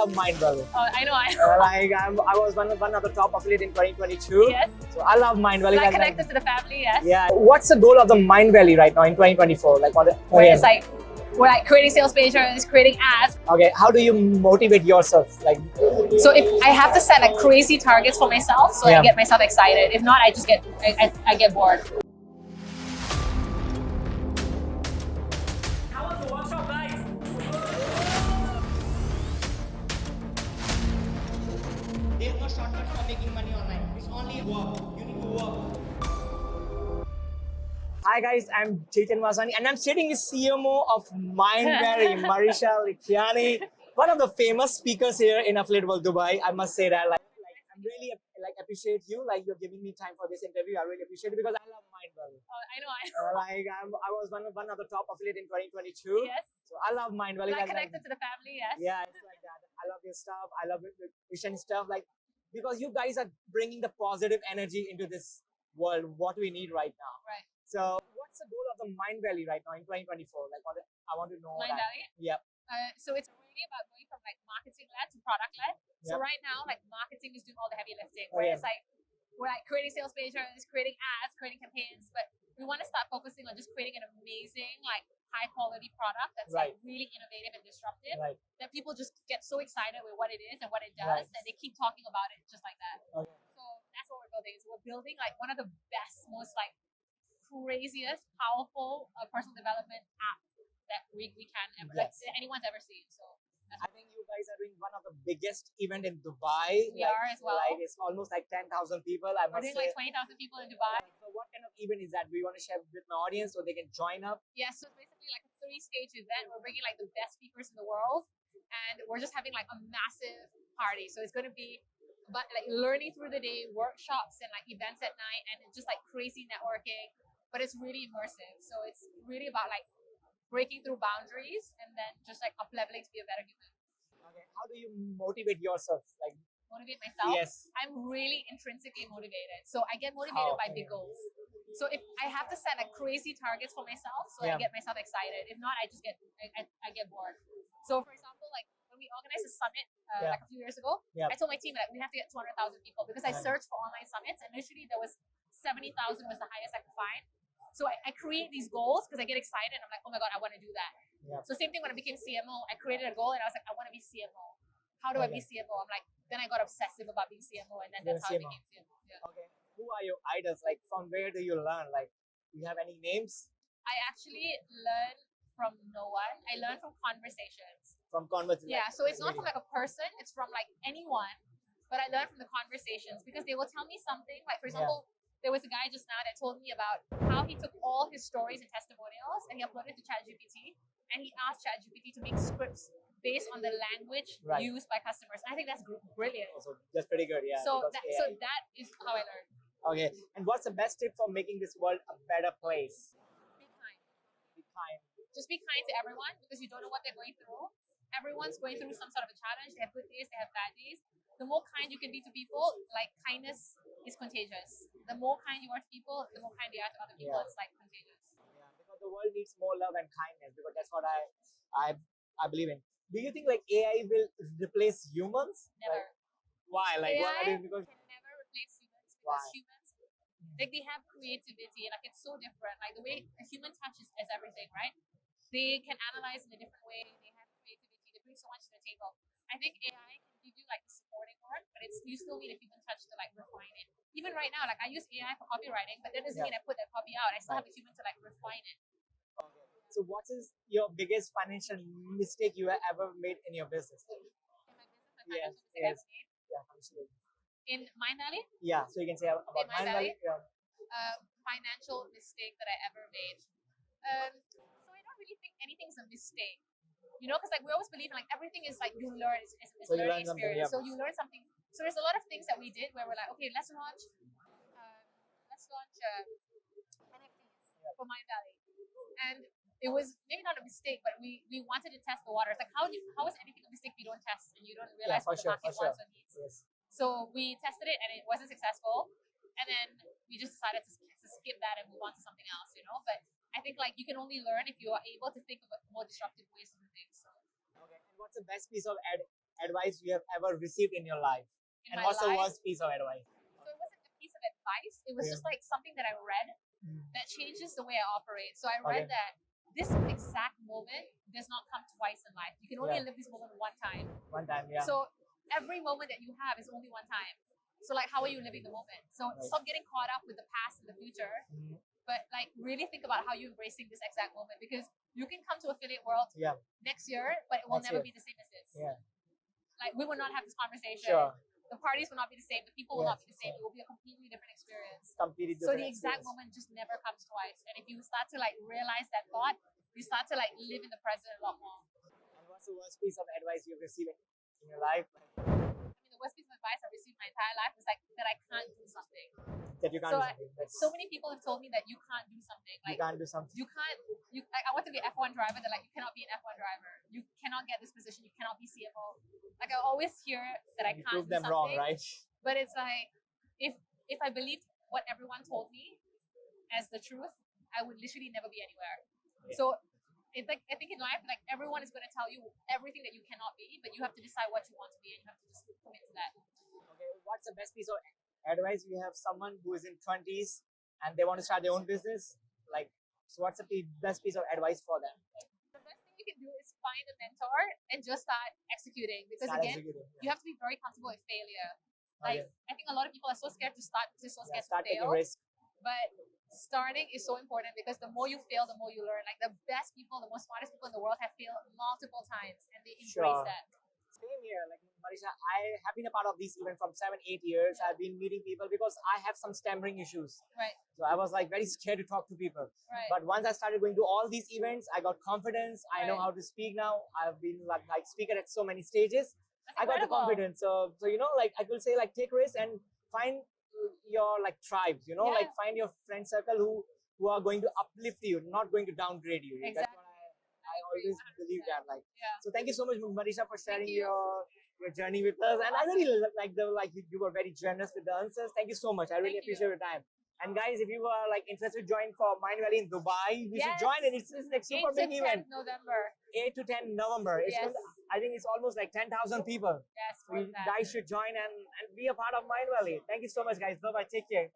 love Mindvalley. Oh, I know. I was one of the top affiliate in 2022. Yes. So I love Mindvalley. Like connected to the family, yes. Yeah. What's the goal of the Mindvalley right now in 2024? Like what? It's like we're like creating sales pages, creating ads. Okay. How do you motivate yourself? Like. So if I have to set like crazy targets for myself, so I get myself excited. If not, I just get I get bored. How was the workshop, guys? There's no shortcut for making money online. It's only work. You need to work. Hi guys, I'm Jitendra Vaswani and I'm sitting with CMO of Mindvalley, Marisha Lakhiani, one of the famous speakers here in affiliate world Dubai. I must say that I'm really appreciate you. Like you're giving me time for this interview. I really appreciate it because I love Mindvalley. Oh, I know. I was one of the top affiliate in 2022. Yes. So I love Mindvalley. Like connected to the family, yes. Yeah, it's like that. I love your stuff. I love your vision stuff. Like because you guys are bringing the positive energy into this world, what we need right now. Right. So what's the goal of the Mindvalley right now in 2024? Like I want to know. Mindvalley? Yep. So it's really about going from like marketing led to product led. So Yep. right now, like marketing is doing all the heavy lifting. Oh, Whereas like we're like creating sales pages, creating ads, creating campaigns, but we want to start focusing on just creating an amazing, like high quality product that's like really innovative and disruptive. Right. That people just get so excited with what it is and what it does that they keep talking about it just like that. Okay. So that's what we're building. So we're building like one of the best, most like craziest, powerful personal development app that we can ever like anyone's ever seen. So I think you guys are doing one of the biggest event in Dubai. We are as well. Like it's almost like 10,000 people. I we're must doing say. like 20,000 people in Dubai. So what kind of event is that? Do you want to share with my audience so they can join up? Yeah, so it's basically like a 3-stage event. We're bringing like the best speakers in the world, and we're just having like a massive party. So it's going to be but like learning through the day, workshops and like events at night, and it's just like crazy networking. But it's really immersive. So it's really about like breaking through boundaries and then just like up leveling to be a better human. Okay. How do you motivate yourself? Like motivate myself? Yes. I'm really intrinsically motivated. So I get motivated by big goals. So if I have to set like crazy targets for myself, so I get myself excited. If not, I just get I get bored. So for example, like when we organized a summit like a few years ago, I told my team that we have to get 200,000 people because I searched for online summits and literally there was 70,000 was the highest I could find. So I create these goals because I get excited and I'm like, oh my God, I want to do that. Yeah. So same thing when I became CMO, I created a goal and I was like, I want to be CMO. How do I be CMO? I'm like, then I got obsessive about being CMO and then that's how I became CMO. Yeah. Okay. Who are your idols? Like from where do you learn? Like do you have any names? I actually learn from no one. I learn from conversations. From conversations? Yeah, so it's not from like a person, it's from like anyone. But I learn from the conversations because they will tell me something. Like for example, there was a guy just now that told me about how he took all his stories and testimonials and he uploaded to ChatGPT and he asked ChatGPT to make scripts based on the language used by customers. And I think that's brilliant. So that's pretty good, yeah. So that is how I learned. Okay, and what's the best tip for making this world a better place? Be kind. Be kind. Just be kind to everyone because you don't know what they're going through. Everyone's going through some sort of a challenge. They have good days, they have bad days. The more kind you can be to people, like kindness is contagious. The more kind you are to people, the more kind you are to other people. It's like contagious. Yeah, because the world needs more love and kindness because that's what I believe in. Do you think like AI will replace humans? Never. Why? Like AI because can never replace humans because humans, like they have creativity. Like it's so different. Like the way a human touches is everything, right? They can analyze in a different way. They have creativity. They bring so much to the table. I think AI can give you like the supporting work, but you still need a human touch to like refine it. Even right now, like I use AI for copywriting, but that doesn't mean I put that copy out. I still have a human to like refine it. Okay. So what is your biggest financial mistake you have ever made in your business? In my business, the financial mistake I've made? Yeah, absolutely. In Mindvalley? Yeah, so you can say about Mindvalley. Yeah. Financial mistake that I ever made. So I don't really think anything's a mistake. You know, because like we always believe in like everything is like you learn, it's so learning experience. So you learn something. So there's a lot of things that we did where we're like, okay, let's launch NFTs for Mindvalley, and it was maybe not a mistake, but we wanted to test the waters. Like how is anything a mistake if you don't test and you don't realize what the market wants or needs? Yes. So we tested it and it wasn't successful, and then we just decided to skip that and move on to something else. You know, but I think like you can only learn if you are able to think of more disruptive ways to do things. So. Okay. And what's the best piece of advice you have ever received in your life? In And my what's the life. worst piece of advice? So it wasn't a piece of advice. It was Yeah. just like something that I read that changes the way I operate. So I read Okay. that this exact moment does not come twice in life. You can only Yeah. live this moment one time. One time, yeah. So every moment that you have is only one time. So like, how are you living the moment? So Right. stop getting caught up with the past and the future, Mhm. but like really think about how you're embracing this exact moment, because you can come to affiliate world Yeah. next year, but it will Next never year. be the same as this. Yeah. Like we will not have this conversation. Sure. The parties will not be the same. The people will Yes, not be the same. It will be a completely different experience. Completely So different the exact experience. moment just never comes twice. And if you start to like realize that thought, you start to like live in the present a lot more. And what's the worst piece of advice you've received in your life? I mean, the worst piece of advice I've received my entire life was like that I can't do something. That you can't So do something. That's, So many people have told me that you can't do something. you Like can't do something. you can't. I want to be an F1 driver. They're like, you cannot be an F1 driver. You cannot get this position. You cannot be CFO. Like I always hear that I You can't prove do them something. wrong, right? But it's like, if I believed what everyone told me as the truth, I would literally never be anywhere. Yeah. So it's like, I think in life, like everyone is going to tell you everything that you cannot be, but you have to decide what you want to be, and you have to just commit to that. Okay, what's the best piece of advice? We have someone who is in 20s and they want to start their own business. Like, so what's the best piece of advice for them? The best thing you can do is find a mentor and just start executing, because Start again, executing. you have to be very comfortable with failure. Okay. Like I think a lot of people are so scared to start because they're so Yeah, scared start to taking fail. risk. But starting is so important, because the more you fail, the more you learn. Like the best people, the most smartest people in the world have failed multiple times, and they embrace Sure. that. Same here. Like Marisha, I have been a part of these events from 7-8 years. I've been meeting people because I have some stammering issues. Right, So I was like very scared to talk to people. right. But once I started going to all these events, I got confidence. I know Right. how to speak now. I've been like speaker at so many stages. That's I got the incredible. confidence. So you know, like I could say, like take risks and find your like tribes. You know, Yeah. like find your friend circle who are going to uplift you, not going to downgrade you. That's Exactly. what I always believe that. Like, Yeah. so thank you so much, Marisha, for sharing you. your journey with us. And I really like you were very generous with the answers. Thank you so much. I really Thank you. appreciate your time. And guys, if you are like interested to join for Mindvalley in Dubai, you should Yes. join it. It's like 8 super to big 10 event. November. 8 to 10 November. It's Yes. I think it's almost like 10,000 people. Yes, So more you than that. guys should join and be a part of Mindvalley. Thank you so much, guys. Bye bye. Take care.